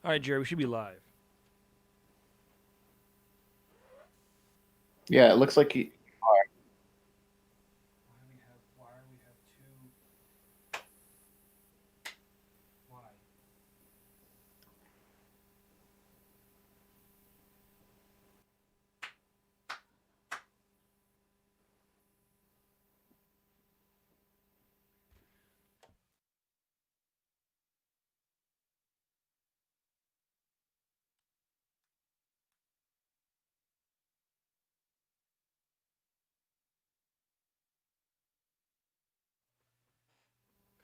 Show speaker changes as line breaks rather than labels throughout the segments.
All right, Jerry, we should be live.
Yeah, it looks like you are.
Why are we have two? Why?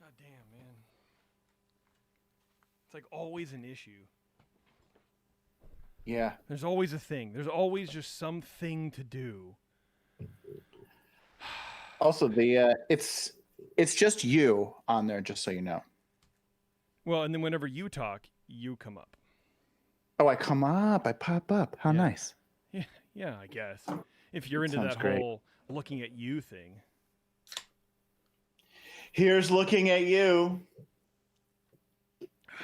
God damn, man. It's like always an issue.
Yeah.
There's always a thing. There's always just something to do.
Also, it's just you on there, just so you know.
Well, and then whenever you talk, you come up.
Oh, I come up, I pop up. How
Yeah.
nice.
Yeah, I guess. If you're into
Sounds
that
great.
whole looking at you thing.
Here's looking at you.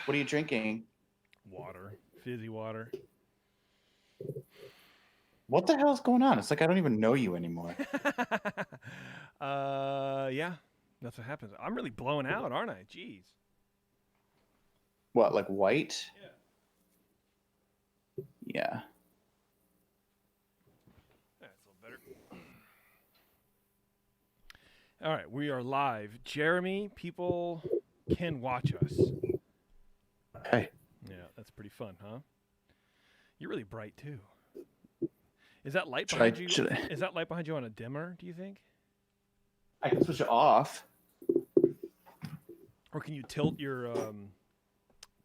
What are you drinking?
Water. Fizzy water.
What the hell's going on? It's like I don't even know you anymore.
Yeah. That's what happens. I'm really blown out, aren't I? Jeez.
What, like white?
Yeah.
Yeah.
That's a little better. All right, we are live. Jeremy, people can watch us.
Hey.
Yeah, that's pretty fun, huh? You're really bright too. Is that light behind you? Is that light behind you on a dimmer, do you think?
I can switch it off.
Or can you tilt your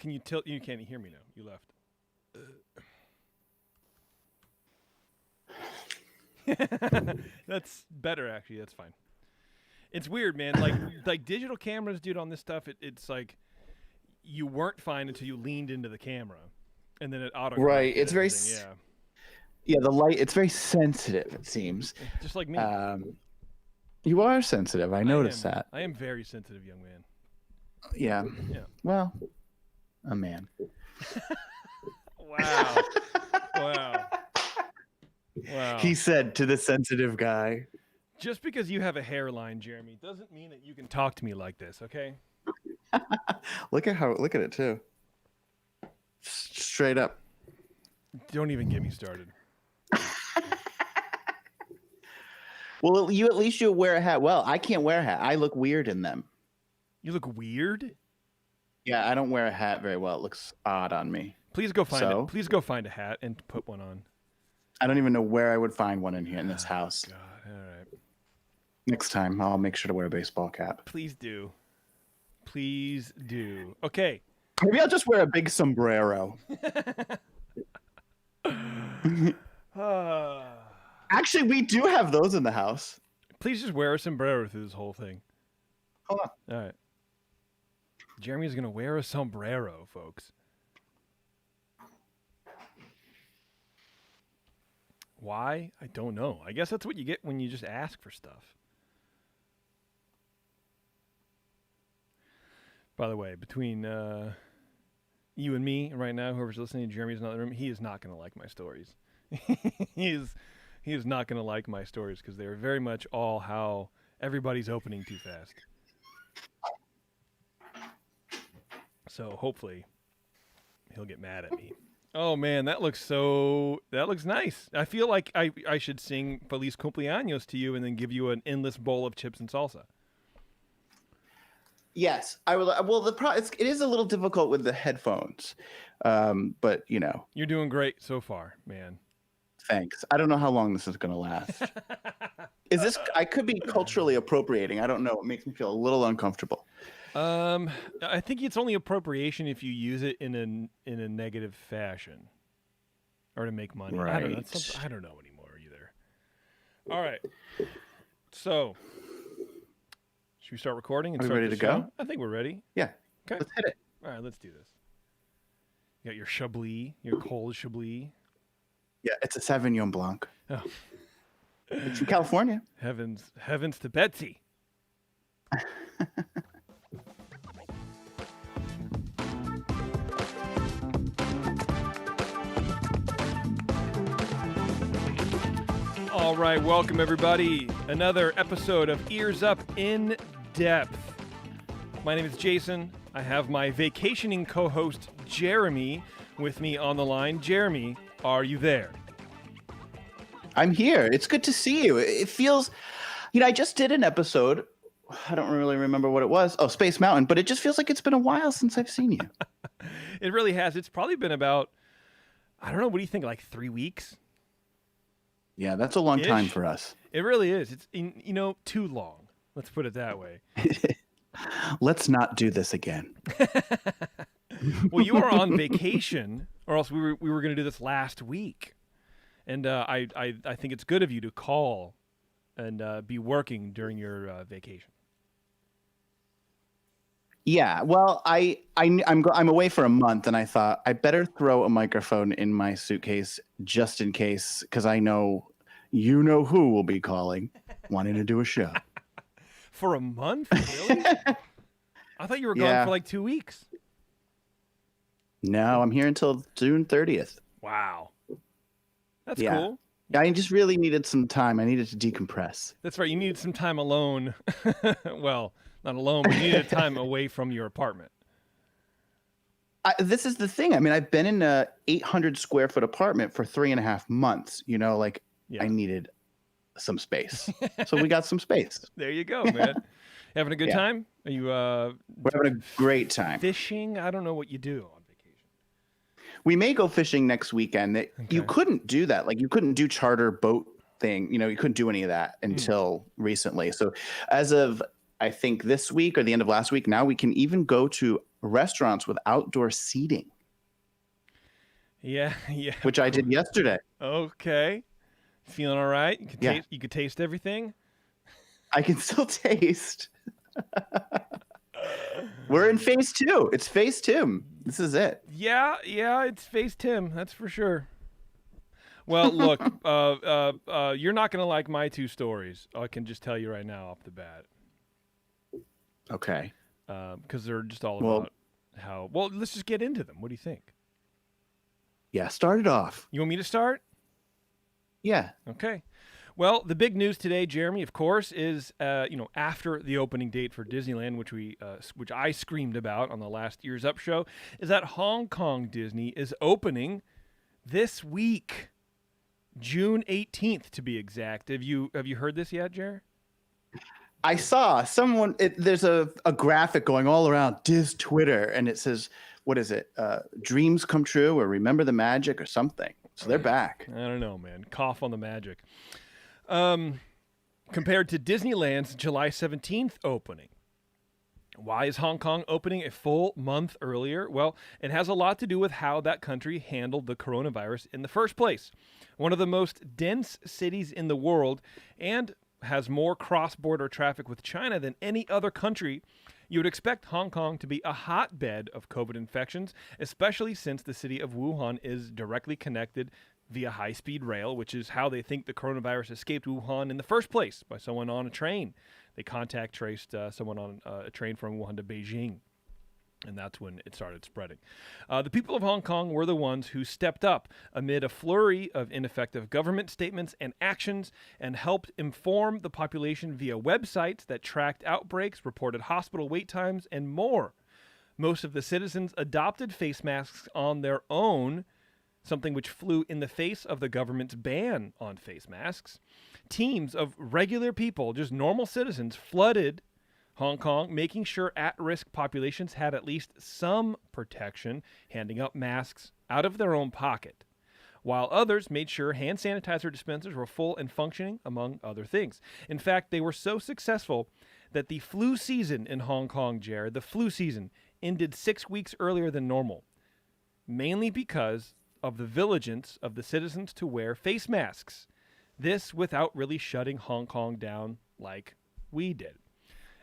you can't hear me now. You left. That's better actually. That's fine. It's weird, man. Like digital cameras, dude, on this stuff, it's like you weren't fine until you leaned into the camera, and then it auto.
Right. It's very.
Yeah.
Yeah, the light. It's very sensitive. It seems.
Just like me.
You are sensitive. I noticed that.
I am very sensitive, young man.
Yeah.
Yeah.
Well, a man.
Wow. Wow. Wow.
He said to the sensitive guy.
Just because you have a hairline, Jeremy, doesn't mean that you can talk to me like this, okay?
Look at it too. Straight up.
Don't even get me started.
Well, you at least you wear a hat. Well, I can't wear a hat. I look weird in them.
You look weird?
Yeah, I don't wear a hat very well. It looks odd on me.
Please go find it. Please go find a hat and put one on.
I don't even know where I would find one in here in this house.
God, all right.
Next time, I'll make sure to wear a baseball cap.
Please do. Please do. Okay.
Maybe I'll just wear a big sombrero. Actually, we do have those in the house.
Please just wear a sombrero through this whole thing.
Hold on.
All right. Jeremy's going to wear a sombrero, folks. Why? I don't know. I guess that's what you get when you just ask for stuff. By the way, between you and me right now, whoever's listening, Jeremy's not in the room, he is not going to like my stories. he is not going to like my stories because they're very much all how everybody's opening too fast. So hopefully he'll get mad at me. Oh man, that looks nice. I feel like I should sing Feliz Cumpleaños to you and then give you an endless bowl of chips and salsa.
Yes, I will. Well, it is a little difficult with the headphones, but you know.
You're doing great so far, man.
Thanks. I don't know how long this is going to last. Is this? I could be culturally appropriating. I don't know. It makes me feel a little uncomfortable.
I think it's only appropriation if you use it in a negative fashion, or to make money.
Right.
I don't know. I don't know anymore either. All right. So, should we start recording? And
Are we
start
ready
the
to
show?
go?
I think we're ready.
Yeah.
Okay.
Let's hit it.
All right. Let's do this. You got your Chablis, your cold Chablis.
Yeah, it's a Sauvignon Blanc.
Oh.
It's from California.
Heavens to Betsy. All right, welcome everybody. Another episode of Ears Up in Depth. My name is Jason. I have my vacationing co-host Jeremy with me on the line. Jeremy, are you there?
I'm here. It's good to see you. It feels, I just did an episode. I don't really remember what it was. Oh, Space Mountain. But it just feels like it's been a while since I've seen you.
It really has. It's probably been about, I don't know, what do you think, like 3 weeks?
Yeah, that's a long time for us.
It really is. It's, too long. Let's put it that way.
Let's not do this again.
Well, you were on vacation, or else we were going to do this last week. And I think it's good of you to call and be working during your vacation.
Yeah, well, I'm away for a month, and I thought I better throw a microphone in my suitcase just in case, because I know you know who will be calling, wanting to do a show.
For a month, really? I thought you were gone for like 2 weeks.
No, I'm here until June 30th.
Wow, that's cool.
I just really needed some time. I needed to decompress.
That's right. You needed some time alone. Well, not alone, but you needed time away from your apartment.
This is the thing. I mean, I've been in a 800 square foot apartment for 3.5 months. I needed some space. So we got some space.
There you go, man. Having a good time? Are you
We're having a great time.
Fishing? I don't know what you do on vacation.
We may go fishing next weekend. You couldn't do that. Like, you couldn't do charter boat thing. You couldn't do any of that until recently. So as of, I think, this week or the end of last week, now we can even go to restaurants with outdoor seating.
Yeah.
Which I did yesterday.
Okay. Feeling all right? You could taste everything?
I can still taste. We're in phase 2. It's phase 2. This is it.
Yeah, it's phase Tim. That's for sure. Well, look, you're not going to like my 2 stories. I can just tell you right now off the bat.
Okay.
Because they're just all about how... Well, let's just get into them. What do you think?
Yeah, start it off.
You want me to start?
Yeah.
Okay. Well, the big news today, Jeremy, of course, is after the opening date for Disneyland, which I screamed about on the last Ears Up show, is that Hong Kong Disney is opening this week, June 18th to be exact. Have you heard this yet, Jer?
I saw someone. There's a graphic going all around Diz Twitter, and it says, "What is it? Dreams come true, or remember the magic, or something." So they're back.
I don't know, man. Cough on the magic. Compared to Disneyland's July 17th opening. Why is Hong Kong opening a full month earlier? Well, it has a lot to do with how that country handled the coronavirus in the first place. One of the most dense cities in the world and has more cross-border traffic with China than any other country. You would expect Hong Kong to be a hotbed of COVID infections, especially since the city of Wuhan is directly connected via high-speed rail, which is how they think the coronavirus escaped Wuhan in the first place, by someone on a train. They contact traced someone on a train from Wuhan to Beijing, and that's when it started spreading. The people of Hong Kong were the ones who stepped up amid a flurry of ineffective government statements and actions and helped inform the population via websites that tracked outbreaks, reported hospital wait times, and more. Most of the citizens adopted face masks on their own, something which flew in the face of the government's ban on face masks. Teams of regular people, just normal citizens, flooded Hong Kong, making sure at-risk populations had at least some protection, handing out masks out of their own pocket, while others made sure hand sanitizer dispensers were full and functioning, among other things. In fact, they were so successful that the flu season in Hong Kong, Jared, the flu season, ended 6 weeks earlier than normal, mainly because of the vigilance of the citizens to wear face masks. This without really shutting Hong Kong down like we did.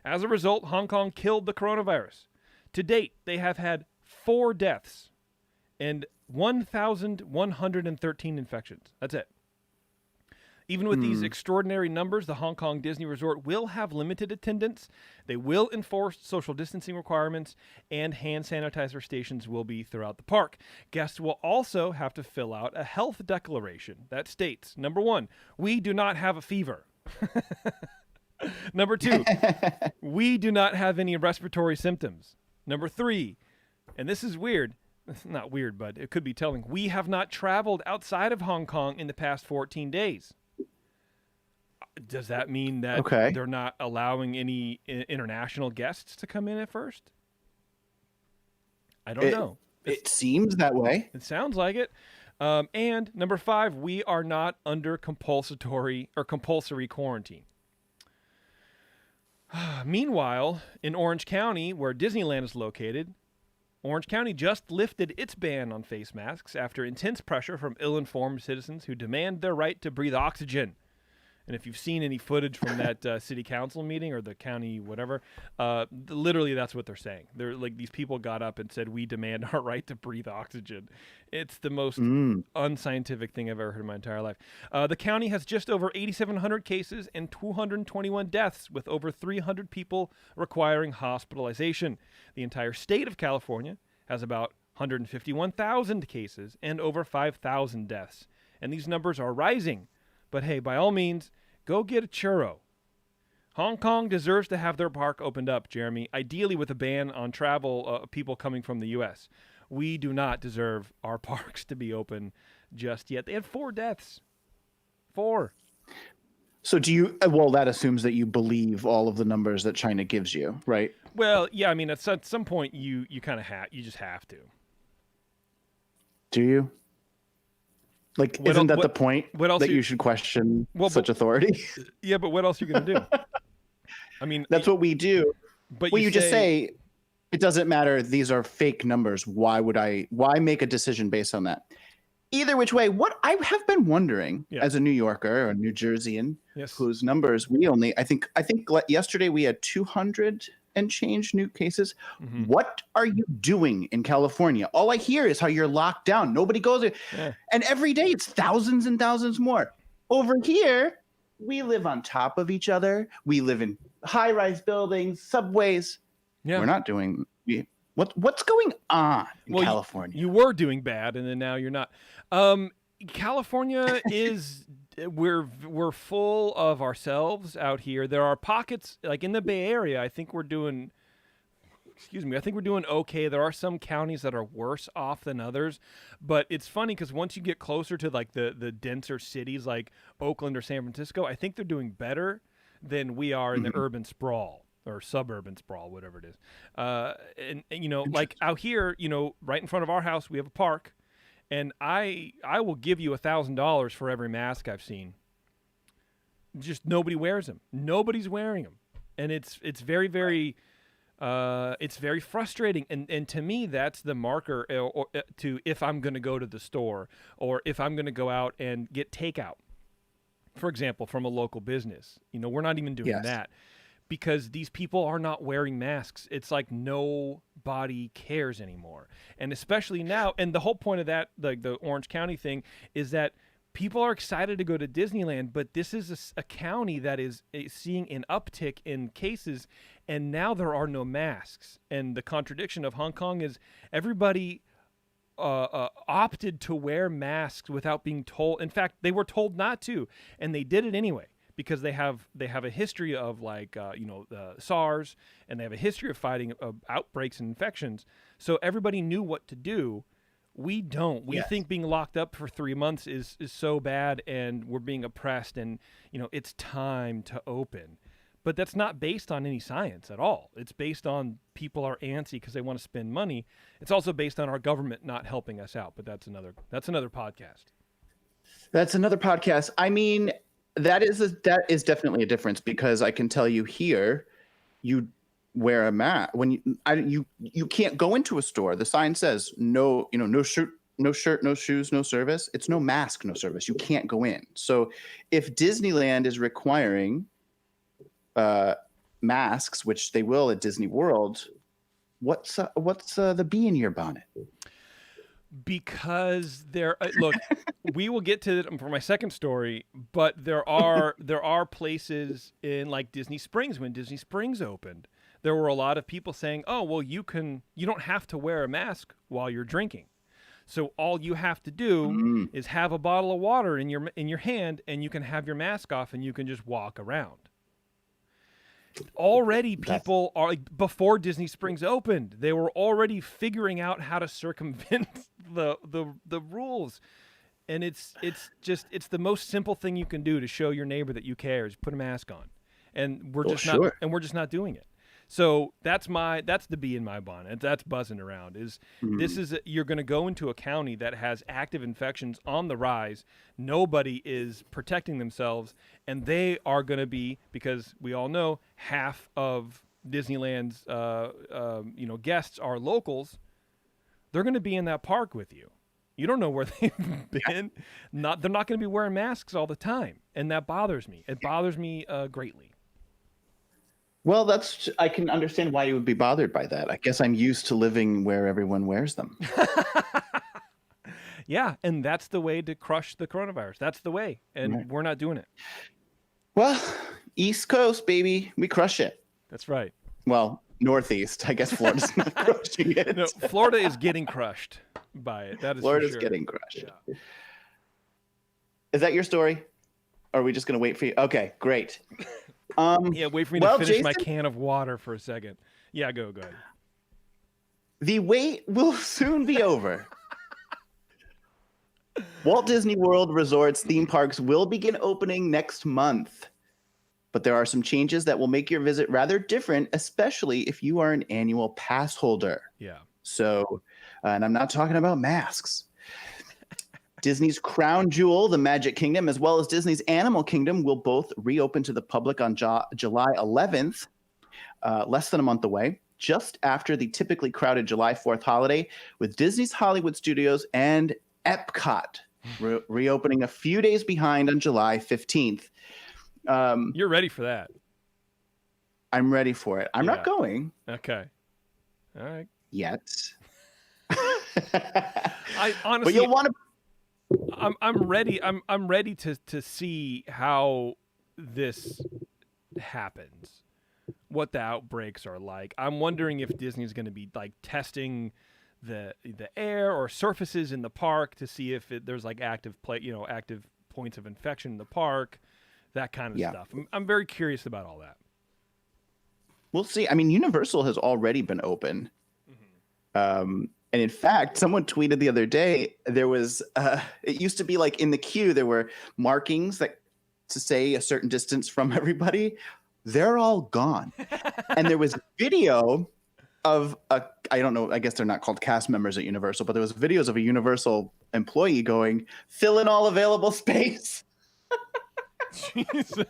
As a result, Hong Kong killed the coronavirus. To date, they have had 4 deaths and 1,113 infections. That's it. Even with these extraordinary numbers, the Hong Kong Disney Resort will have limited attendance. They will enforce social distancing requirements, and hand sanitizer stations will be throughout the park. Guests will also have to fill out a health declaration that states, number 1, we do not have a fever. Number 2, we do not have any respiratory symptoms. Number 3, and this is weird, it's not weird, but it could be telling, we have not traveled outside of Hong Kong in the past 14 days. Does that mean that they're not allowing any international guests to come in at first? I don't know.
It seems that way.
It sounds like it. And number 5, we are not under compulsory quarantine. Meanwhile, in Orange County, where Disneyland is located, Orange County just lifted its ban on face masks after intense pressure from ill-informed citizens who demand their right to breathe oxygen. And if you've seen any footage from that city council meeting or the county whatever, literally that's what they're saying. They're like, these people got up and said, we demand our right to breathe oxygen. It's the most unscientific thing I've ever heard in my entire life. The county has just over 8,700 cases and 221 deaths, with over 300 people requiring hospitalization. The entire state of California has about 151,000 cases and over 5,000 deaths. And these numbers are rising. But hey, by all means, go get a churro. Hong Kong deserves to have their park opened up, Jeremy, ideally with a ban on travel people coming from the U.S. We do not deserve our parks to be open just yet. They had 4 deaths. 4.
So do you, well, that assumes that you believe all of the numbers that China gives you, right?
Well, yeah, I mean, at some point you kind of you just have to.
Do you? Like, isn't that the point that you should question such authority?
Yeah, but what else are you going to do? I mean,
that's what we do.
But
you just say, it doesn't matter. These are fake numbers. Why make a decision based on that? Either which way, what I have been wondering as a New Yorker or a New Jerseyan, whose numbers I think yesterday we had 200 and change new cases. Mm-hmm. What are you doing in California? All I hear is how you're locked down. Nobody goes there. Yeah. And every day it's thousands and thousands more. Over here, we live on top of each other. We live in high-rise buildings, subways. Yeah. We're not doing what's going on in California?
You were doing bad, and then now you're not. California is we're full of ourselves out here. There are pockets like in the Bay Area. I think we're doing okay. There are some counties that are worse off than others, but it's funny because once you get closer to like the denser cities like Oakland or San Francisco, I think they're doing better than we are in the urban sprawl or suburban sprawl, whatever it is. And you know, like out here, you know, right in front of our house, we have a park. And I will give you $1,000 for every mask I've seen. Just nobody wears them. Nobody's wearing them, and it's very very it's very frustrating. And to me, that's the marker to if I'm going to go to the store or if I'm going to go out and get takeout, for example, from a local business. You know, we're not even doing that. Because these people are not wearing masks. It's like nobody cares anymore. And especially now, and the whole point of that, like the Orange County thing, is that people are excited to go to Disneyland, but this is a county that is seeing an uptick in cases, and now there are no masks. And the contradiction of Hong Kong is everybody opted to wear masks without being told. In fact, they were told not to, and they did it anyway. Because they have a history of like SARS, and they have a history of fighting outbreaks and infections. So everybody knew what to do. We don't. We think being locked up for 3 months is so bad, and we're being oppressed, and you know it's time to open. But that's not based on any science at all. It's based on people are antsy because they want to spend money. It's also based on our government not helping us out. But that's another podcast.
That's another podcast. I mean. That is definitely a difference because I can tell you here, you wear a mask when you can't go into a store. The sign says no shirt, no shoes, no service. It's no mask, no service. You can't go in. So if Disneyland is requiring masks, which they will at Disney World, what's the bee in your bonnet?
Because they're look, we will get to it for my second story, but there are places in like Disney Springs. When Disney Springs opened, there were a lot of people saying, "Oh, well, you don't have to wear a mask while you're drinking. So all you have to do is have a bottle of water in your hand, and you can have your mask off, and you can just walk around." Already, people are like, before Disney Springs opened, they were already figuring out how to circumvent the rules. And it's the most simple thing you can do to show your neighbor that you care is put a mask on. And we're just not doing it. So that's the bee in my bonnet. That's buzzing around. You're going to go into a county that has active infections on the rise. Nobody is protecting themselves, and they are going to be, because we all know half of Disneyland's guests are locals. They're going to be in that park with you. You don't know where they've been. They're not going to be wearing masks all the time, and that bothers me. It bothers me greatly.
Well, I can understand why you would be bothered by that. I guess I'm used to living where everyone wears them.
Yeah, and that's the way to crush the coronavirus. That's the way, and we're not doing it.
Well, East Coast, baby, we crush it.
That's right.
Well, Northeast. I guess Florida's not crushing it.
No, Florida is getting crushed by it. That is
Florida's
for sure.
getting crushed.
Yeah.
Is that your story? Or are we just going to wait for you? Okay, great.
Wait for me to finish my can of water for a second. Yeah, go ahead.
The wait will soon be over. Walt Disney World Resorts theme parks will begin opening next month. But there are some changes that will make your visit rather different, especially if you are an annual pass holder.
Yeah.
So, and I'm not talking about masks. Disney's Crown Jewel, the Magic Kingdom, as well as Disney's Animal Kingdom will both reopen to the public on July 11th, less than a month away, just after the typically crowded July 4th holiday, with Disney's Hollywood Studios and Epcot reopening a few days behind on July 15th.
You're ready for that.
I'm ready for it. I'm not going.
Okay. All right.
Yet.
I honestly,
but you'll want to.
I'm ready. I'm ready to see how this happens, what the outbreaks are like. I'm wondering if Disney's going to be like testing the air or surfaces in the park to see if there's like active points of infection in the park, that kind of stuff. I'm very curious about all that.
We'll see. I mean, Universal has already been open. And in fact, someone tweeted the other day, there was, it used to be like in the queue, there were markings to say a certain distance from everybody. They're all gone. And there was video of I don't know, I guess they're not called cast members at Universal, but there was videos of a Universal employee going, fill in all available space.
Jesus.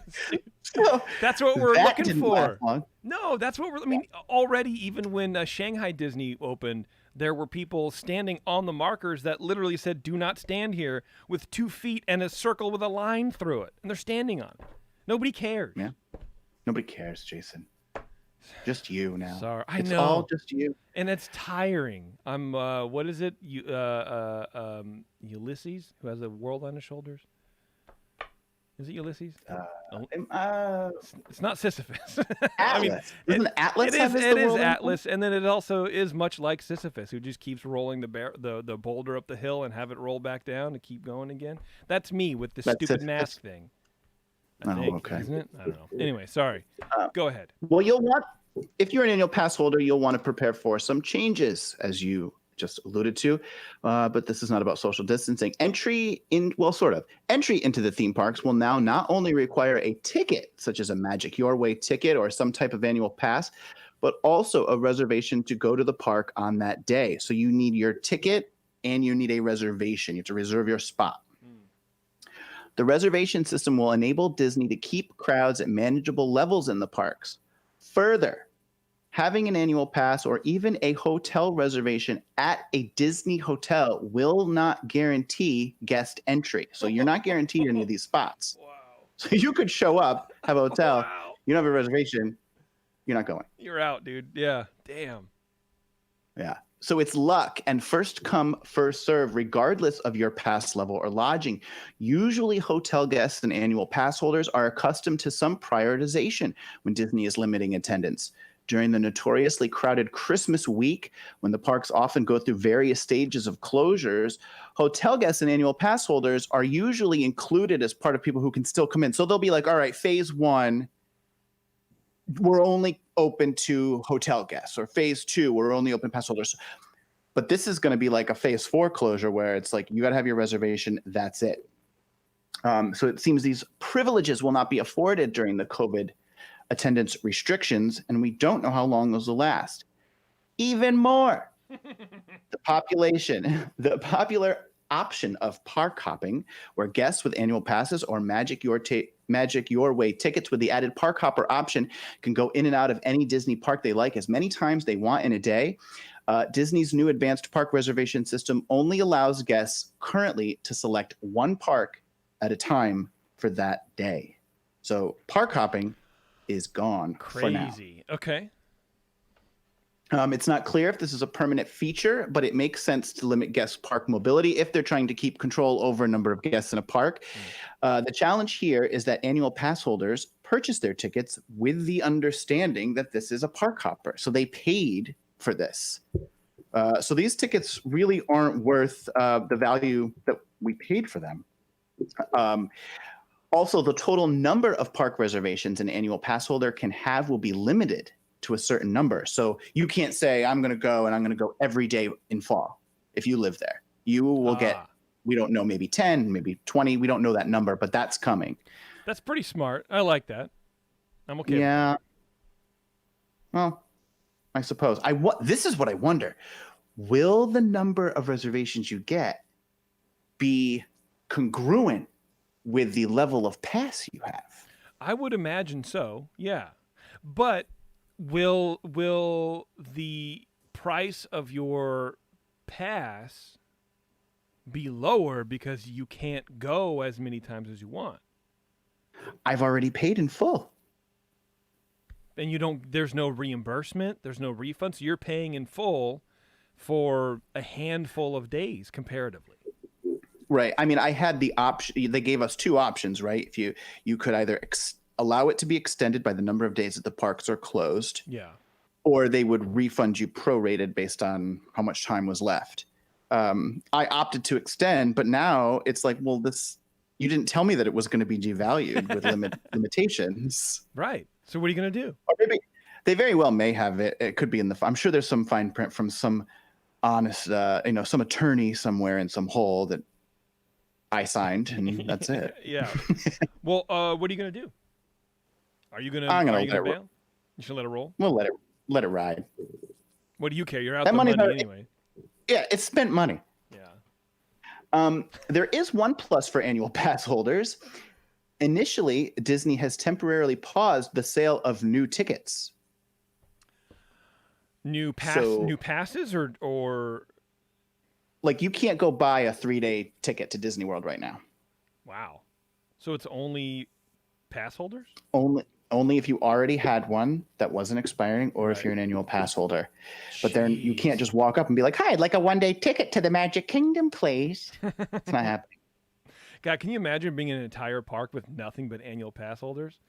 So
that's what we're looking for.
No,
that's what already, even when Shanghai Disney opened, there were people standing on the markers that literally said, do not stand here, with 2 feet and a circle with a line through it. And they're standing on it. Nobody cares.
Yeah. Nobody cares, Jason. Just you now.
Sorry. I
it's
know.
All just you.
And it's tiring. I'm, what is it? Ulysses, who has a world on his shoulders? Is it Ulysses? It's not Sisyphus. I mean,
Isn't Atlas?
It is Atlas, and then it also is much like Sisyphus, who just keeps rolling the boulder up the hill and have it roll back down and keep going again. That's me with the stupid
Sisyphus.
Mask thing.
Okay.
Isn't it? I don't know. Anyway, sorry. Go ahead.
Well, if you're an annual pass holder, you'll want to prepare for some changes, as you just alluded to, but this is not about social distancing. Entry into the theme parks will now not only require a ticket, such as a Magic Your Way ticket or some type of annual pass, but also a reservation to go to the park on that day. So you need your ticket and you need a reservation. You have to reserve your spot. The reservation system will enable Disney to keep crowds at manageable levels in the parks. Further, having an annual pass or even a hotel reservation at a Disney hotel will not guarantee guest entry. So you're not guaranteed any of these spots.
Wow.
So you could show up, have a hotel,
Wow.
you don't have a reservation, you're not going.
You're out, dude. Yeah. Damn.
Yeah. So it's luck and first come, first serve, regardless of your pass level or lodging. Usually, hotel guests and annual pass holders are accustomed to some prioritization when Disney is limiting attendance. During the notoriously crowded Christmas week, when the parks often go through various stages of closures, hotel guests and annual pass holders are usually included as part of people who can still come in. So they'll be like, all right, phase one, we're only open to hotel guests, or phase two, we're only open pass holders. But this is going to be like a phase four closure where it's like, you got to have your reservation. That's it. So it seems these privileges will not be afforded during the COVID attendance restrictions, and we don't know how long those will last. Even more, the popular option of park hopping, where guests with annual passes or Magic Your Way tickets with the added park hopper option can go in and out of any Disney park they like as many times they want in a day. Disney's new advanced park reservation system only allows guests currently to select one park at a time for that day. So park hopping is gone for now.
Crazy. Okay.
It's not clear if this is a permanent feature, but it makes sense to limit guest park mobility if they're trying to keep control over a number of guests in a park. The challenge here is that annual pass holders purchase their tickets with the understanding that this is a park hopper. So they paid for this. So these tickets really aren't worth the value that we paid for them. Also, the total number of park reservations an annual pass holder can have will be limited to a certain number. So you can't say, I'm going to go and I'm going to go every day in fall. If you live there, you will get, we don't know, maybe 10, maybe 20. We don't know that number, but that's coming.
That's pretty smart. I like that. I'm okay.
Yeah. With that. Well, I suppose. This is what I wonder. Will the number of reservations you get be congruent with the level of pass you have?
I would imagine so. Yeah. But will the price of your pass be lower because you can't go as many times as you want?
I've already paid in full.
And there's no reimbursement, there's no refund, so you're paying in full for a handful of days comparatively.
Right. I mean, I had the option. They gave us two options, right? If you could either allow it to be extended by the number of days that the parks are closed.
Yeah.
Or they would refund you prorated based on how much time was left. I opted to extend, but now it's like, well, you didn't tell me that it was going to be devalued with limitations.
Right. So what are you going to do?
Or maybe they very well may have it. It could be I'm sure there's some fine print from some honest, some attorney somewhere in some hole that I signed, and that's it.
Yeah. Well, what are you going to do? Are you going to?
I'm going to let it
bail? You should let it roll.
We'll let it ride.
What do you care? You're out the money anyway.
Yeah, it's spent money.
Yeah.
There is one plus for annual pass holders. Initially, Disney has temporarily paused the sale of new tickets.
New passes or
like you can't go buy a 3-day ticket to Disney World right now.
Wow. So it's only pass holders?
Only if you already had one that wasn't expiring, or if you're an annual pass holder. But then you can't just walk up and be like, "Hi, I'd like a 1-day ticket to the Magic Kingdom, please." It's not happening.
God, can you imagine being in an entire park with nothing but annual pass holders?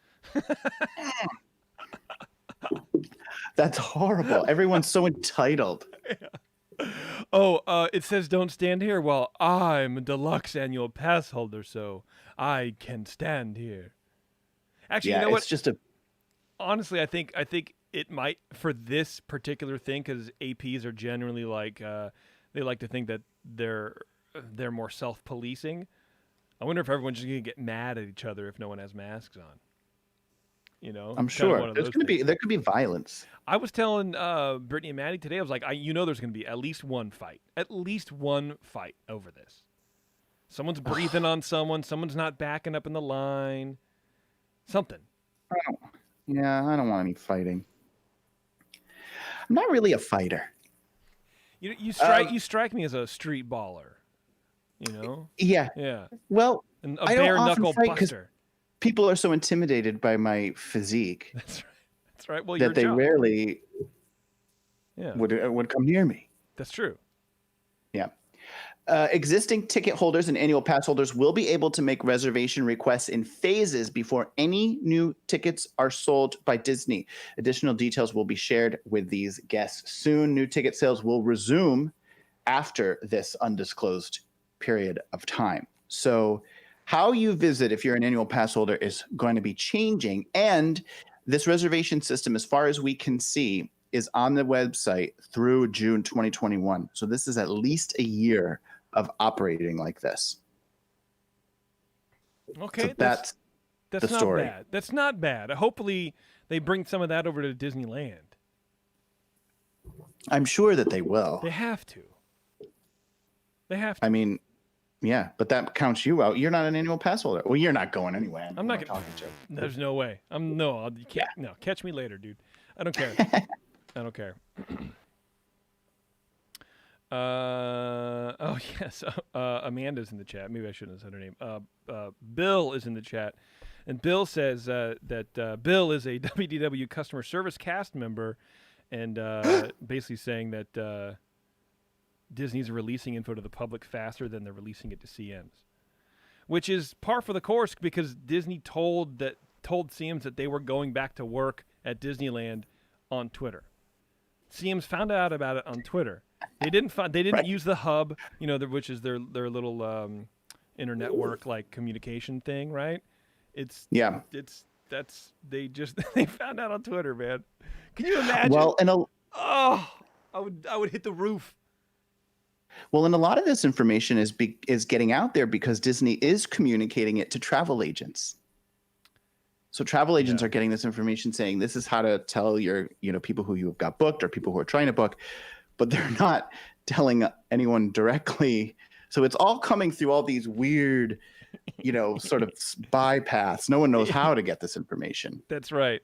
That's horrible. Everyone's so entitled.
Yeah. Oh, it says don't stand here. Well, I'm a deluxe annual pass holder, so I can stand here. Actually, you know what?
It's just
honestly, I think it might, for this particular thing, because APs are generally like they like to think that they're more self-policing. I wonder if everyone's just gonna get mad at each other if no one has masks on. You know,
I'm sure there could be violence.
I was telling Brittany and Maddie today, I was like, there's going to be at least one fight over this. Someone's breathing on someone's not backing up in the line, something.
I don't want any fighting. I'm not really a fighter.
You strike me as a street baller. You know?
Yeah.
Yeah.
Well,
and a bare knuckle buster.
People are so intimidated by my physique.
That's right. Well,
that they rarely.
Yeah,
would come near me.
that's true.
Yeah. Existing ticket holders and annual pass holders will be able to make reservation requests in phases before any new tickets are sold by Disney. Additional details will be shared with these guests soon. New ticket sales will resume after this undisclosed period of time. So how you visit if you're an annual pass holder is going to be changing. And this reservation system, as far as we can see, is on the website through June 2021. So this is at least a year of operating like this.
Okay,
So that's the
not
story.
bad. That's not bad. Hopefully, they bring some of that over to Disneyland.
I'm sure that they will.
They have to. They have to.
I mean, yeah, but that counts you out. You're not an annual pass holder. Well, you're not going anyway.
I'm not talking to you. There's no way. You can't. No, catch me later, dude. I don't care. I don't care. Oh yes. Amanda's in the chat. Maybe I shouldn't have said her name. Bill is in the chat, and Bill says that Bill is a WDW customer service cast member, and basically saying that Disney's releasing info to the public faster than they're releasing it to CMs, which is par for the course because Disney told CMs that they were going back to work at Disneyland on Twitter. CMs found out about it on Twitter. They didn't
Right.
use the hub, which is their little internetwork like communication thing, right? They found out on Twitter, man. Can you imagine?
Well,
I would hit the roof.
Well, and a lot of this information is getting out there because Disney is communicating it to travel agents. So travel agents are getting this information saying this is how to tell your, people who you have got booked or people who are trying to book, but they're not telling anyone directly. So it's all coming through all these weird, sort of bypaths. No one knows how to get this information.
That's right.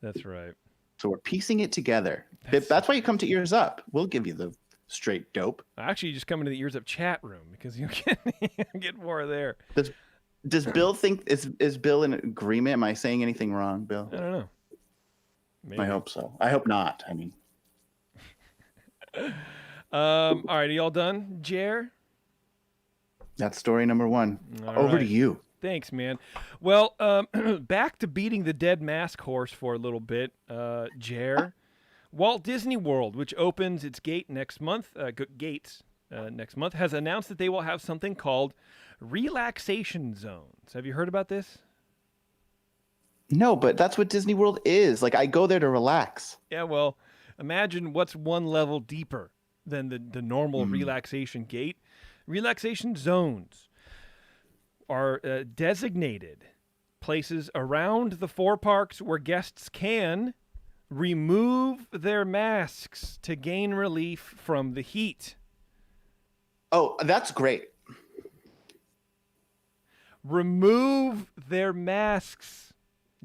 That's right.
So we're piecing it together. That's why you come to EarzUp. We'll give you the straight dope.
Actually, you just come into the EarzUp chat room because you get more there.
Does Bill think is Bill in agreement? Am I saying anything wrong, Bill?
I don't know. Maybe.
I hope so. I hope not. I mean,
all right, are y'all done, Jer?
that's story number one.
All
Over
right.
to you.
Thanks, man. Well, back to beating the dead mask horse for a little bit, Jer. Walt Disney World, which opens its gates next month, has announced that they will have something called Relaxation Zones. Have you heard about this?
No, but that's what Disney World is. Like, I go there to relax.
Yeah, well, imagine what's one level deeper than the normal relaxation gate. Relaxation zones are designated places around the four parks where guests can remove their masks to gain relief from the heat.
Oh, that's great.
Remove their masks,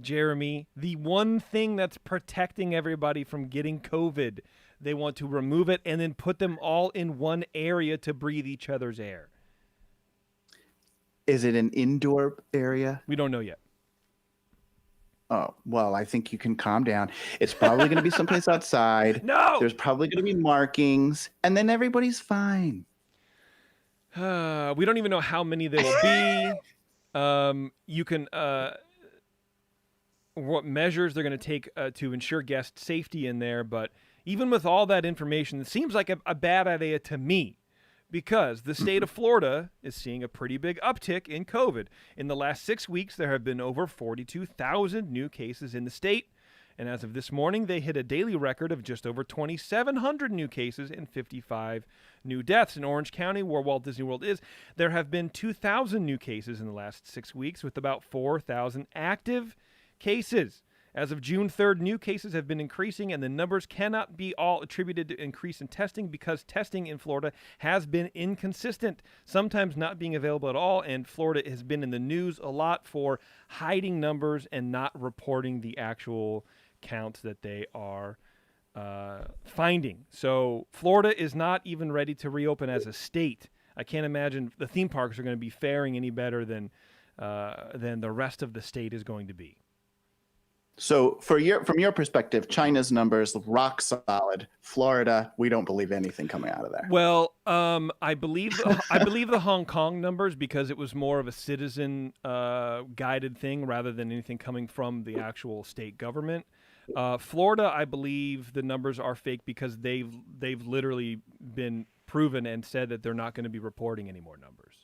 Jeremy. The one thing that's protecting everybody from getting COVID. They want to remove it and then put them all in one area to breathe each other's air.
Is it an indoor area?
We don't know yet.
Oh, well, I think you can calm down. It's probably going to be someplace outside.
No!
There's probably going to be markings, and then everybody's fine.
We don't even know how many there will be. You can... what measures they're going to take to ensure guest safety in there, but even with all that information, it seems like a bad idea to me because the state of Florida is seeing a pretty big uptick in COVID. In the last 6 weeks, there have been over 42,000 new cases in the state, and as of this morning, they hit a daily record of just over 2,700 new cases and 55 new deaths. In Orange County, where Walt Disney World is, there have been 2,000 new cases in the last 6 weeks with about 4,000 active cases. As of June 3rd, new cases have been increasing, and the numbers cannot be all attributed to increase in testing because testing in Florida has been inconsistent, sometimes not being available at all, and Florida has been in the news a lot for hiding numbers and not reporting the actual counts that they are finding. So Florida is not even ready to reopen as a state. I can't imagine the theme parks are going to be faring any better than the rest of the state is going to be.
So from your perspective, China's numbers rock solid. Florida, we don't believe anything coming out of there.
Well, I believe the Hong Kong numbers because it was more of a citizen guided thing rather than anything coming from the actual state government. Florida, I believe the numbers are fake because they've literally been proven and said that they're not going to be reporting any more numbers.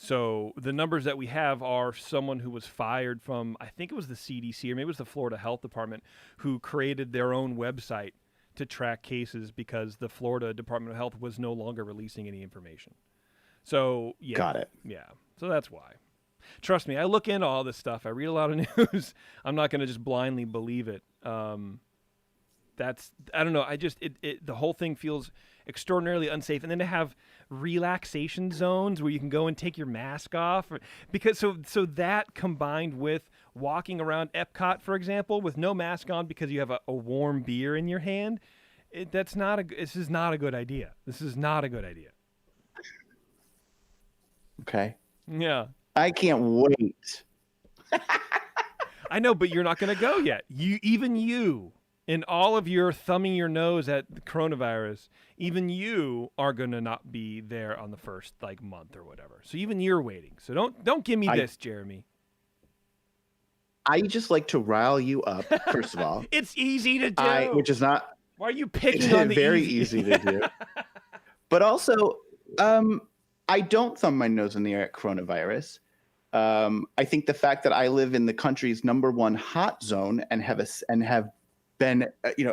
So the numbers that we have are someone who was fired from, I think it was the CDC or maybe it was the Florida Health Department, who created their own website to track cases because the Florida Department of Health was no longer releasing any information. So, yeah.
Got it.
Yeah. So that's why. Trust me, I look into all this stuff. I read a lot of news. I'm not going to just blindly believe it. I don't know. The whole thing feels extraordinarily unsafe. And then to have relaxation zones where you can go and take your mask off, because so that combined with walking around Epcot, for example, with no mask on because you have a warm beer in your hand, this is not a good idea. This is not a good idea.
Okay.
Yeah.
I can't wait.
I know, but you're not going to go yet. Even you, in all of your thumbing your nose at the coronavirus, even you are going to not be there on the first month or whatever. So even you're waiting. So don't give me this, Jeremy.
I just like to rile you up. First of all,
it's easy to do.
Which is not.
Why are you picking on the
very easy to do? But also, I don't thumb my nose in the air at coronavirus. I think the fact that I live in the country's #1 hot zone and have been,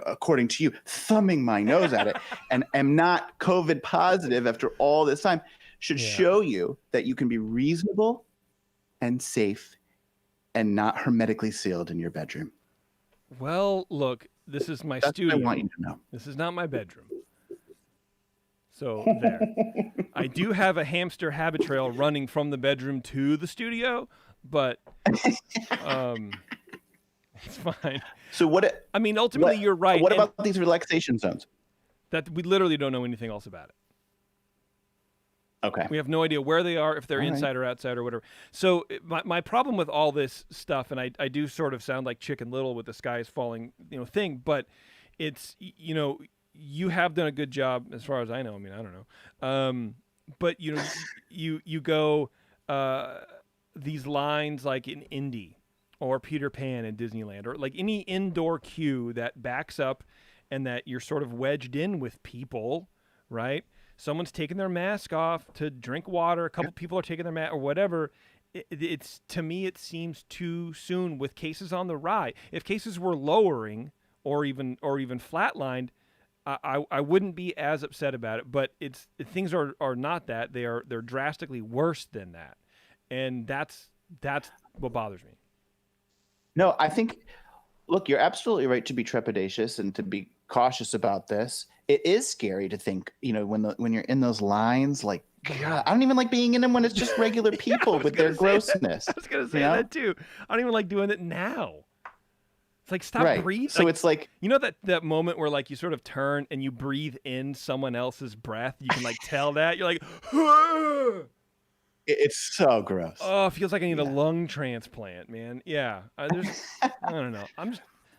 according to you, thumbing my nose at it and am not COVID positive after all this time should show you that you can be reasonable and safe and not hermetically sealed in your bedroom.
Well, look, this is my
That's
studio.
what I want you to know.
This is not my bedroom. So there. I do have a hamster habit trail running from the bedroom to the studio, but it's fine.
So
ultimately you're right.
What about these relaxation zones?
That we literally don't know anything else about it.
Okay.
We have no idea where they are, if they're inside or outside or whatever. So my problem with all this stuff, and I do sort of sound like Chicken Little with the sky is falling, thing, but it's, you have done a good job as far as I know. I mean, I don't know. But you go these lines like in Indy or Peter Pan in Disneyland, or like any indoor queue that backs up and that you're sort of wedged in with people, right? Someone's taking their mask off to drink water. A couple people are taking their mask or whatever. It's to me, it seems too soon with cases on the rise. If cases were lowering or even flatlined, I wouldn't be as upset about it. But things are not that. They're drastically worse than that, and that's what bothers me.
No, I think, look, you're absolutely right to be trepidatious and to be cautious about this. It is scary to think, when you're in those lines, like, God, I don't even like being in them when it's just regular people with their grossness.
I was going to say that too. I don't even like doing it now. It's like, stop breathing.
So it's like,
that moment where you sort of turn and you breathe in someone else's breath. You can tell that. You're like,
it's so gross.
Oh, it feels like I need a lung transplant, man. Yeah. I don't know.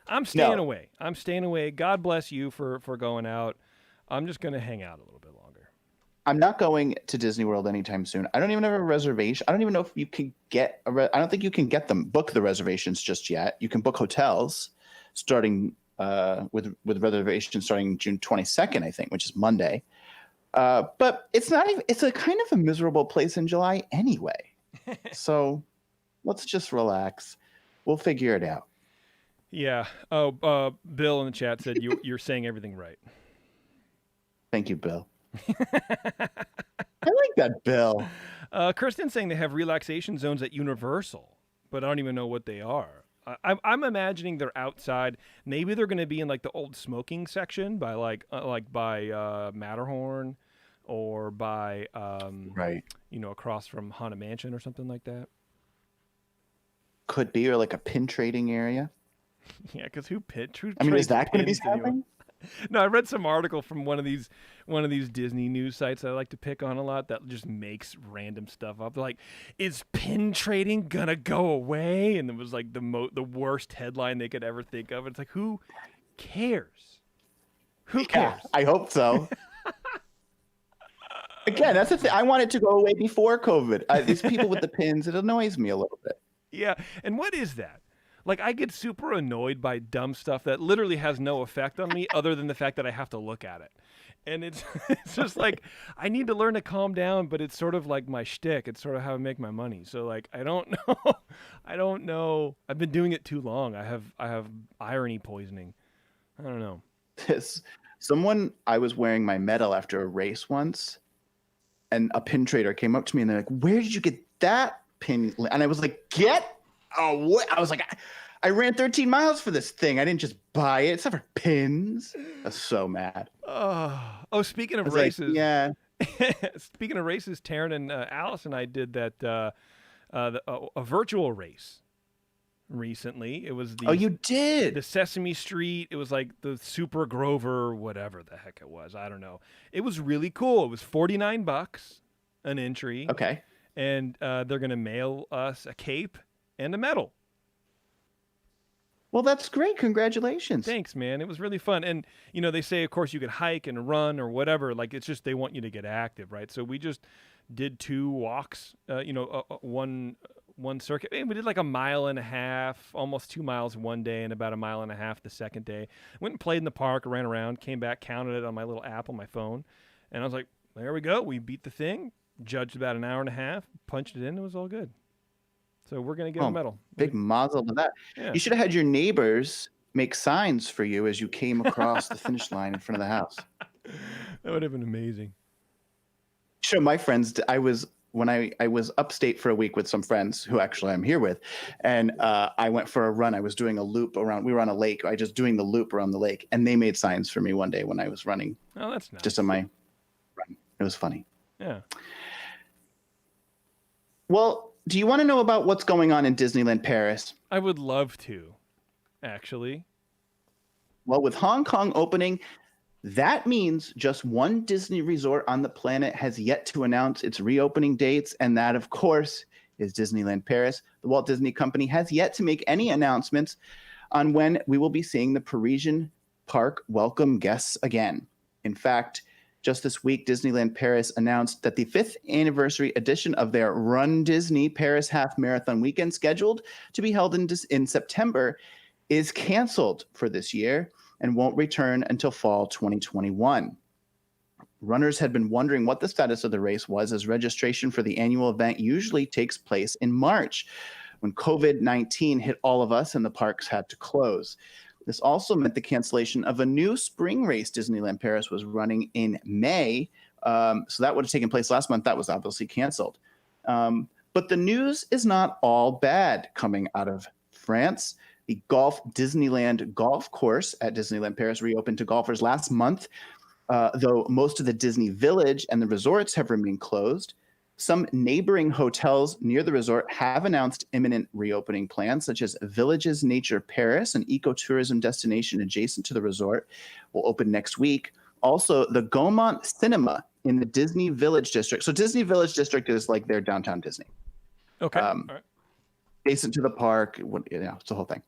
I'm staying away. I'm staying away. God bless you for going out. I'm just going to hang out a little bit longer.
I'm not going to Disney World anytime soon. I don't even have a reservation. I don't even know if you can get I don't think you can book the reservations just yet. You can book hotels starting with reservations starting June 22nd, I think, which is Monday. But it's a kind of a miserable place in July anyway. So let's just relax. We'll figure it out.
Yeah. Oh, Bill in the chat said you're saying everything right.
Thank you, Bill. I like that, Bill.
Kristen's saying they have relaxation zones at Universal, but I don't even know what they are. I'm imagining they're outside. Maybe they're going to be in the old smoking section by by Matterhorn, or by across from Haunted Mansion or something like that.
Could be, or a pin trading area.
Yeah, because who
is that going to be happening?
No, I read some article from one of these Disney news sites I like to pick on a lot that just makes random stuff up. They're like, "Is pin trading gonna go away?" And it was like the worst headline they could ever think of. It's like, who cares? Who
Yeah,
cares?
I hope so. Again, that's the thing. I want it to go away before COVID. These people with the pins, it annoys me a little bit.
Yeah, and what is that? Like, I get super annoyed by dumb stuff that literally has no effect on me other than the fact that I have to look at it. And it's it's just like, I need to learn to calm down, but it's sort of like my shtick. It's sort of how I make my money. So like, I don't know. I don't know. I've been doing it too long. I have irony poisoning. I don't know.
I was wearing my medal after a race once, and a pin trader came up to me and they're like, "Where did you get that pin?" And I was like, I was like, I ran 13 miles for this thing. I didn't just buy it. It's not for pins. I was so mad.
Oh, speaking of
I was like,
races,
yeah.
speaking of races, Taryn and Alice and I did that a virtual race recently. It was
Oh, you did?
the Sesame Street. It was like the Super Grover, whatever the heck it was. I don't know. It was really cool. It was $49 an entry.
Okay.
And they're gonna mail us a cape and a medal.
Well, that's great. Congratulations.
Thanks, man. It was really fun. And, you know, they say, of course, you could hike and run or whatever. Like, it's just they want you to get active, right? So we just did 2 walks, one circuit. And we did like a mile and a half, almost 2 miles one day and about a mile and a half the second day. Went and played in the park, ran around, came back, counted it on my little app on my phone. And I was like, there we go. We beat the thing, judged about an hour and a half, punched it in. It was all good. So we're going to get a medal.
Big mazel to that.
Yeah.
You should have had your neighbors make signs for you as you came across the finish line in front of the house.
That would have been amazing.
Sure, my friends, when I was upstate for a week with some friends who actually I'm here with, and I went for a run. I was doing a loop around. We were on a lake. I just doing the loop around the lake, and they made signs for me one day when I was running.
Oh, that's nice.
Just on my run. It was funny.
Yeah.
Well, do you want to know about what's going on in Disneyland Paris?
I would love to, actually.
Well, with Hong Kong opening, that means just one Disney resort on the planet has yet to announce its reopening dates, and that, of course, is Disneyland Paris. The Walt Disney Company has yet to make any announcements on when we will be seeing the Parisian park welcome guests again. In fact, just this week, Disneyland Paris announced that the 5th anniversary edition of their Run Disney Paris Half Marathon weekend, scheduled to be held in September, is canceled for this year and won't return until fall 2021. Runners had been wondering what the status of the race was, as registration for the annual event usually takes place in March, when COVID-19 hit all of us and the parks had to close. This also meant the cancellation of a new spring race Disneyland Paris was running in May. So that would have taken place last month. That was obviously canceled. But the news is not all bad coming out of France. The Disneyland golf course at Disneyland Paris reopened to golfers last month, though most of the Disney Village and the resorts have remained closed. Some neighboring hotels near the resort have announced imminent reopening plans, such as Villages Nature Paris, an ecotourism destination adjacent to the resort, will open next week. Also, the Gaumont Cinema in the Disney Village District. So Disney Village District is like their downtown Disney.
Okay. All right.
Adjacent to the park, it's the whole thing.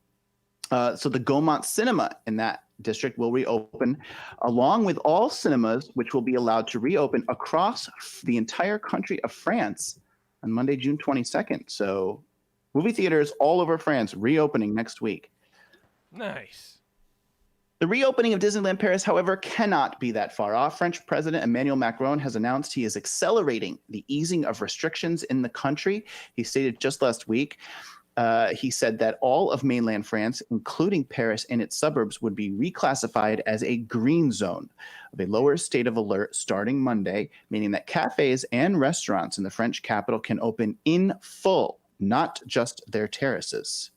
So the Gaumont Cinema in that district will reopen, along with all cinemas, which will be allowed to reopen across the entire country of France on Monday, June 22nd. So movie theaters all over France reopening next week.
Nice.
The reopening of Disneyland Paris, however, cannot be that far off. French President Emmanuel Macron has announced he is accelerating the easing of restrictions in the country. He stated just last week, he said that all of mainland France, including Paris and its suburbs, would be reclassified as a green zone of a lower state of alert starting Monday, meaning that cafes and restaurants in the French capital can open in full, not just their terraces.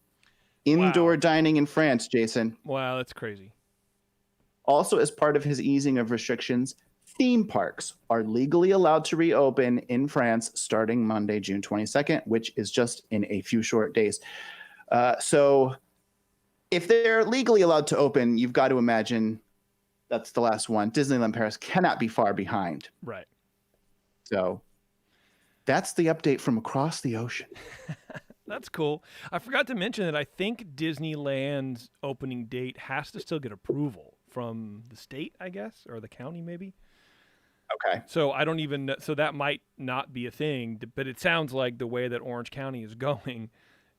Indoor dining in France, Jason.
Wow, that's crazy.
Also, as part of his easing of restrictions, theme parks are legally allowed to reopen in France starting Monday, June 22nd, which is just in a few short days. So if they're legally allowed to open, you've got to imagine That's the last one. Disneyland Paris cannot be far behind.
Right.
So that's the update from across the ocean.
That's cool. I forgot to mention that I think Disneyland's opening date has to still get approval from the state, I guess, or the county maybe.
Okay.
So I don't even know, so that might not be a thing, but it sounds like the way that Orange County is going,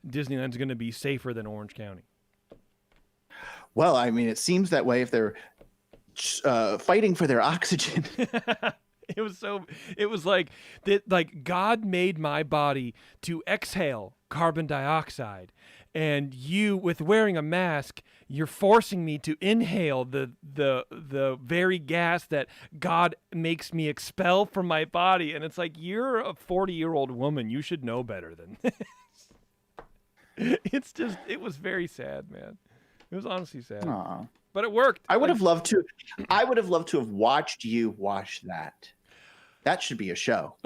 Disneyland's going to be safer than Orange County.
Well, I mean, it seems that way if they're fighting for their oxygen.
It was like that, like God made my body to exhale carbon dioxide, and you, with wearing a mask, you're forcing me to inhale the very gas that God makes me expel from my body. And it's like, you're a 40-year-old woman, you should know better than this. It was very sad, man. It was honestly sad.
Aww.
But it worked.
I would have loved to have watched you wash that. That should be a show.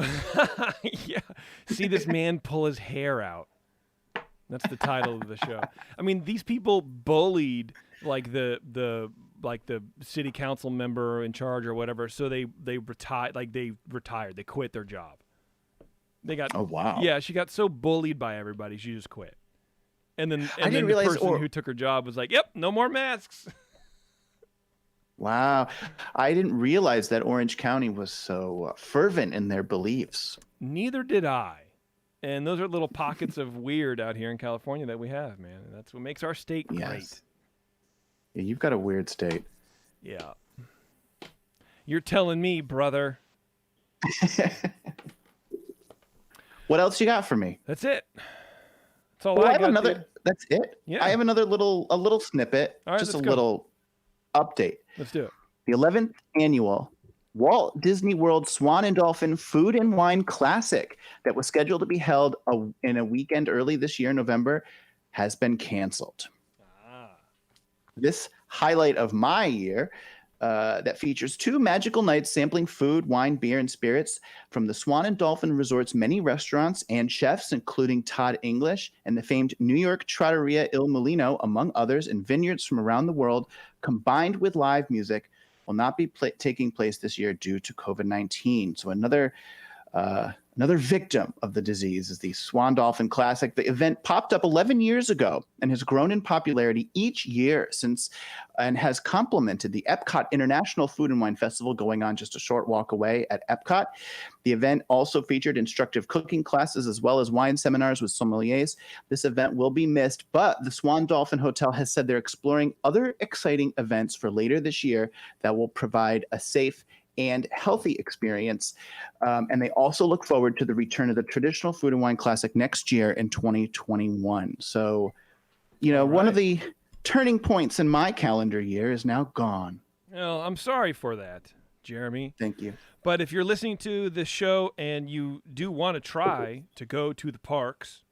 Yeah. See this man pull his hair out. That's the title of the show. I mean, these people bullied like the city council member in charge or whatever, so they retired. They quit their job. They got
Oh wow.
Yeah, she got so bullied by everybody, she just quit. And then
didn't realize
the person who took her job was like, "Yep, no more masks."
Wow. I didn't realize that Orange County was so fervent in their beliefs.
Neither did I. And those are little pockets of weird out here in California that we have, man. And that's what makes our state great.
Yes. Yeah, you've got a weird state.
Yeah. You're telling me, brother.
What else you got for me?
That's it. That's all I got. Dude.
That's it?
Yeah.
I have a little snippet.
All right,
just a
let's go.
little update.
Let's do it.
The 11th annual Walt Disney World Swan and Dolphin Food and Wine Classic that was scheduled to be held in a weekend early this year in November has been canceled. This highlight of my year that features 2 magical nights sampling food, wine, beer, and spirits from the Swan and Dolphin Resort's many restaurants and chefs, including Todd English and the famed New York Trattoria Il Mulino, among others, in vineyards from around the world, combined with live music, will not be taking place this year due to COVID-19. So another victim of the disease is the Swan Dolphin Classic. The event popped up 11 years ago and has grown in popularity each year since, and has complemented the Epcot International Food and Wine Festival going on just a short walk away at Epcot. The event also featured instructive cooking classes as well as wine seminars with sommeliers. This event will be missed, but the Swan Dolphin Hotel has said they're exploring other exciting events for later this year that will provide a safe and healthy experience. And they also look forward to the return of the traditional Food and Wine Classic next year in 2021. So, one of the turning points in my calendar year is now gone.
Well, I'm sorry for that, Jeremy.
Thank you.
But if you're listening to this show and you do want to try to go to the parks,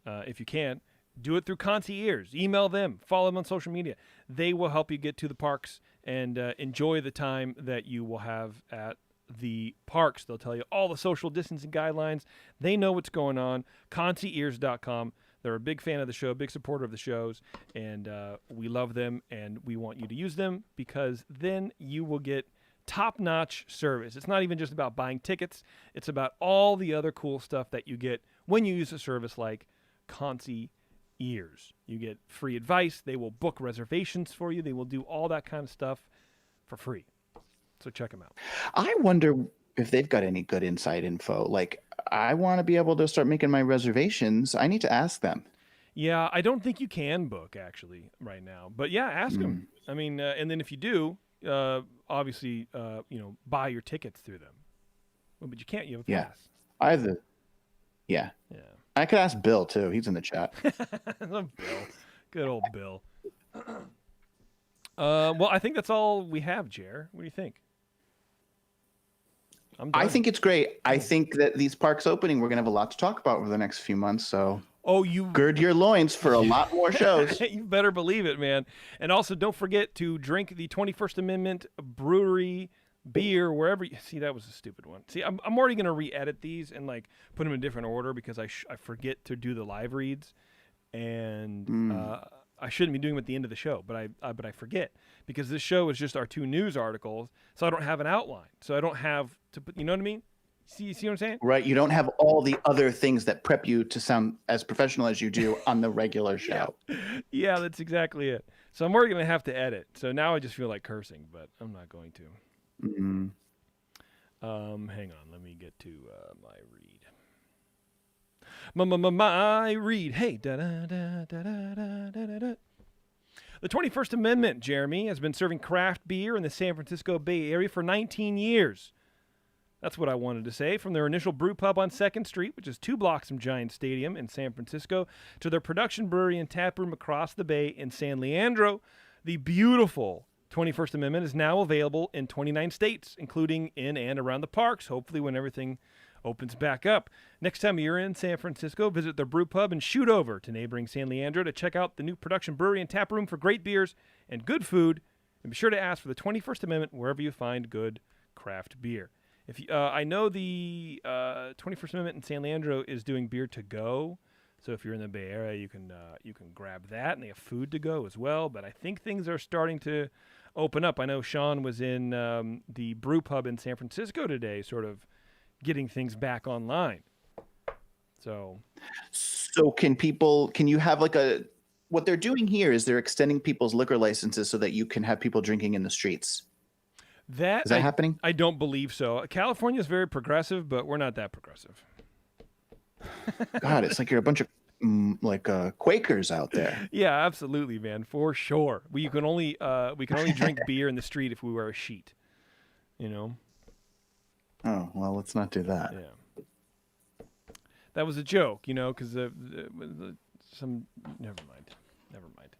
if you can, do it through concierge. Email them. Follow them on social media. They will help you get to the parks and enjoy the time that you will have at the parks. They'll tell you all the social distancing guidelines. They know what's going on. Concierge.com. They're a big fan of the show, big supporter of the shows, and we love them, and we want you to use them because then you will get top-notch service. It's not even just about buying tickets. It's about all the other cool stuff that you get when you use a service like Concierge. You get free advice. They will book reservations for you. They will do all that kind of stuff for free. So check them out.
I wonder if they've got any good inside info. Like, I want to be able to start making my reservations. I need to ask them.
Yeah, I don't think you can book actually right now. But yeah, ask them. I mean, and then if you do, obviously, buy your tickets through them. Well, but you can't. You have a pass.
Either. Yeah.
Yeah.
I could ask Bill too. He's in the chat.
Bill. Good old Bill. Well, I think that's all we have, Jer. What do you think?
I think it's great. I think that these parks opening, we're going to have a lot to talk about over the next few months. So gird your loins for a lot more shows.
You better believe it, man. And also don't forget to drink the 21st Amendment brewery beer wherever you see. That was a stupid one. See, I'm already going to re-edit these and like put them in different order because I forget to do the live reads. And I shouldn't be doing them at the end of the show, but I forget because this show is just our 2 news articles, so I don't have an outline, so I don't have to put. You know what I mean? See what I'm saying?
Right. You don't have all the other things that prep you to sound as professional as you do on the regular show.
Yeah, that's exactly it. So I'm already going to have to edit. So now I just feel like cursing, but I'm not going to.
Mm-hmm.
Hang on. Let me get to my read. My read. Hey. The 21st Amendment, Jeremy, has been serving craft beer in the San Francisco Bay Area for 19 years. That's what I wanted to say. From their initial brew pub on 2nd Street, which is 2 blocks from Giant Stadium in San Francisco, to their production brewery and tap room across the bay in San Leandro, the beautiful 21st Amendment is now available in 29 states, including in and around the parks, hopefully when everything opens back up. Next time you're in San Francisco, visit their brew pub and shoot over to neighboring San Leandro to check out the new production brewery and tap room for great beers and good food. And be sure to ask for the 21st Amendment wherever you find good craft beer. If I know the 21st Amendment in San Leandro is doing beer to go, so if you're in the Bay Area, you can grab that, and they have food to go as well. But I think things are starting to open up. I know Sean was in the brew pub in San Francisco today, sort of getting things back online. So
can you have like what they're doing here is they're extending people's liquor licenses so that you can have people drinking in the streets. Is that happening?
I don't believe so. California is very progressive, but we're not that progressive.
God, it's like you're a bunch of Quakers out there.
Yeah, absolutely, man, for sure. We can only drink beer in the street if we wear a sheet. You know.
Oh well, let's not do that.
Yeah, that was a joke, you know, because never mind.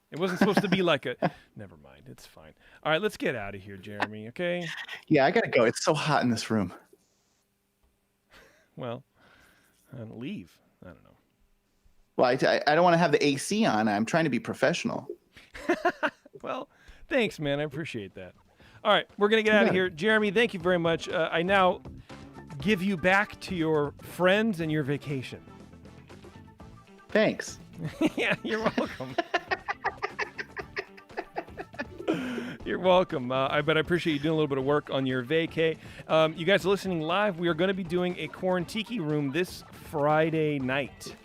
It wasn't supposed to be like a. Never mind. It's fine. All right, let's get out of here, Jeremy. Okay.
Yeah, I gotta go. It's so hot in this room.
Well, leave. I don't know.
Well, I don't want to have the AC on. I'm trying to be professional.
Well, thanks, man. I appreciate that. All right, we're gonna get out of here, Jeremy. Thank you very much. I now give you back to your friends and your vacation.
Thanks.
Yeah, you're welcome. You're welcome. But I appreciate you doing a little bit of work on your vacay. You guys are listening live. We are going to be doing a Quarantiki room this Friday night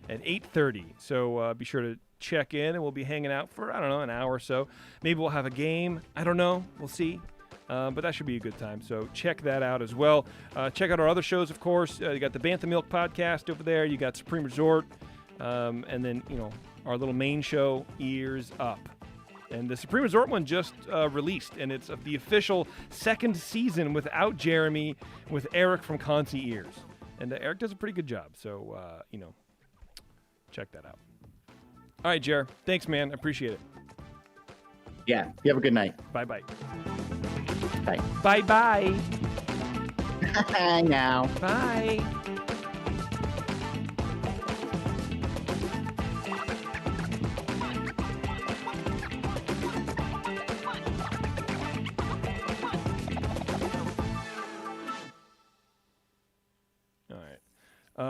at 8:30. So be sure to check in, and we'll be hanging out for, I don't know, an hour or so. Maybe we'll have a game. I don't know. We'll see. But that should be a good time. So check that out as well. Check out our other shows, of course. You got the Bantha Milk podcast over there. You got Supreme Resort. And then, you know, our little main show, EarzUp. And the Supreme Resort one just released, and it's the official 2nd season without Jeremy, with Eric from Concy Ears. And Eric does a pretty good job, so, you know, check that out. All right, Jer. Thanks, man. I appreciate it.
Yeah. You have a good night.
Bye-bye.
Bye.
Bye-bye.
Bye now.
Bye.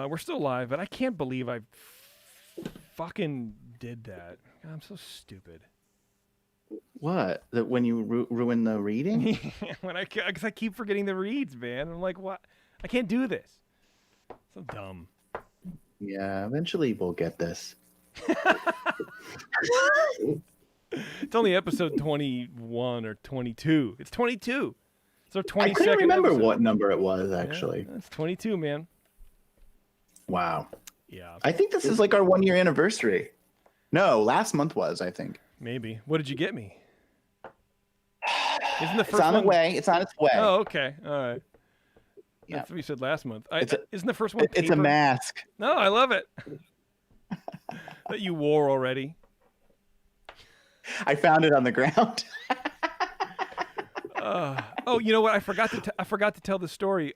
We're still live, but I can't believe I fucking did that. God, I'm so stupid.
What? That when you ruin the reading?
Because I keep forgetting the reads, man. I'm like, what? I can't do this. So dumb.
Yeah, eventually we'll get this.
It's only episode 21 or 22. It's 22. It's our 22nd
I couldn't remember
episode.
what number it was, actually.
Yeah, it's 22, man.
Wow.
Yeah.
I think this is like our 1-year anniversary. No, last month was, I think.
Maybe. What did you get me? Isn't the first
it's on
one...
the way. It's on its way.
Oh, okay. All right.
Yeah.
That's what you said last month. Isn't the first one paper?
It's a mask.
No, I love it. That you wore already.
I found it on the ground.
Oh, you know what? I forgot to tell the story.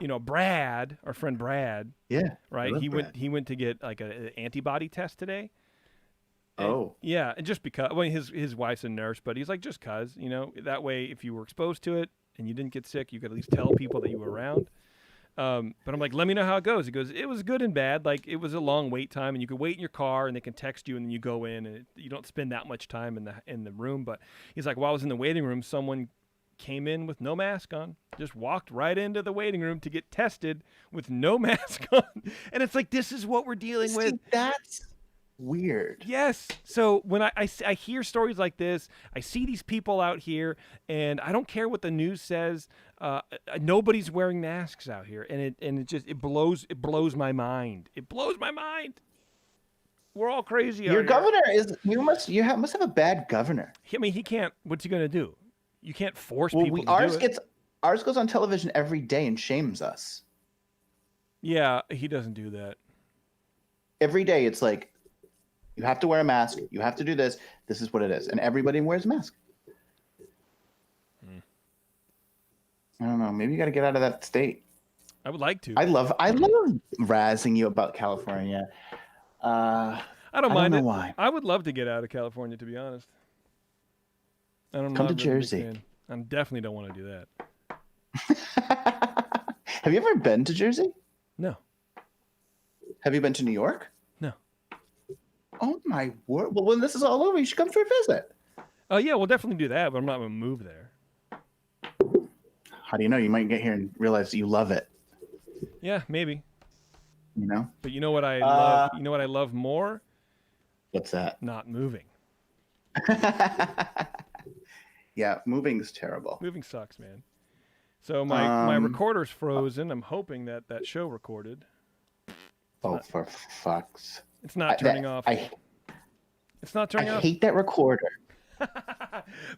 You know, Brad, our friend Brad.
Yeah.
Right. He went to get like an antibody test today.
Oh.
Yeah, and just because, well, his wife's a nurse, but he's like, just cause, you know, that way if you were exposed to it and you didn't get sick, you could at least tell people that you were around. But I'm like, let me know how it goes. He goes, it was good and bad. Like, it was a long wait time, and you could wait in your car, and they can text you, and then you go in, and you don't spend that much time in the room. But he's like, while I was in the waiting room, someone came in with no mask on, just walked right into the waiting room to get tested with no mask on. And it's like, this is what we're dealing with.
That's weird.
Yes. So when I hear stories like this, I see these people out here, and I don't care what the news says. Nobody's wearing masks out here, and it blows my mind. It blows my mind. We're all crazy.
Your governor must have a bad governor.
I mean, he can't. What's he gonna do? You can't force people to do it.
Ours goes on television every day and shames us.
Yeah, he doesn't do that.
Every day, it's like, you have to wear a mask. You have to do this. This is what it is, and everybody wears a mask. I don't know. Maybe you got to get out of that state.
I would like to.
I love razzing you about California.
I don't mind
know
it.
Why.
I would love to get out of California, to be honest. I don't know.
Come to Jersey.
I definitely don't want to do that.
Have you ever been to Jersey?
No.
Have you been to New York?
No.
Oh my word! Well, when this is all over, you should come for a visit.
Oh yeah, we'll definitely do that, but I'm not gonna move there.
How do you know? You might get here and realize you love it.
Yeah, maybe.
You know.
But you know what I love? You know what I love more?
What's that?
Not moving.
Yeah, moving's terrible.
Moving sucks, man. So my recorder's frozen. I'm hoping that show recorded.
For fucks.
It's not turning off. It's not turning off.
I hate that recorder.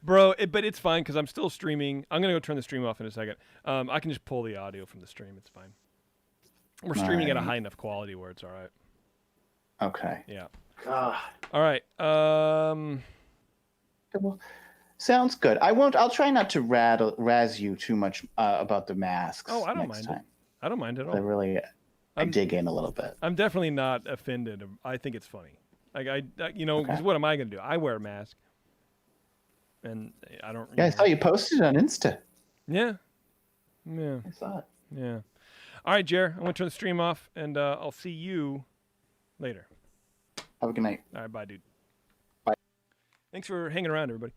Bro, but it's fine because I'm still streaming. I'm going to go turn the stream off in a second. I can just pull the audio from the stream. It's fine. We're streaming at a high enough quality where it's all right.
Okay.
Yeah.
God.
All right.
Well, sounds good. I'll try not to razz you too much about the masks.
Oh, I don't mind it. I don't mind it at all.
I dig in a little bit.
I'm definitely not offended. I think it's funny. Like because what am I going to do? I wear a mask. And I don't.
Yeah, I saw you posted it on Insta.
Yeah. Yeah.
I saw it.
Yeah. All right, Jer. I'm going to turn the stream off, and I'll see you later.
Have a good night.
All right, bye, dude.
Bye.
Thanks for hanging around, everybody.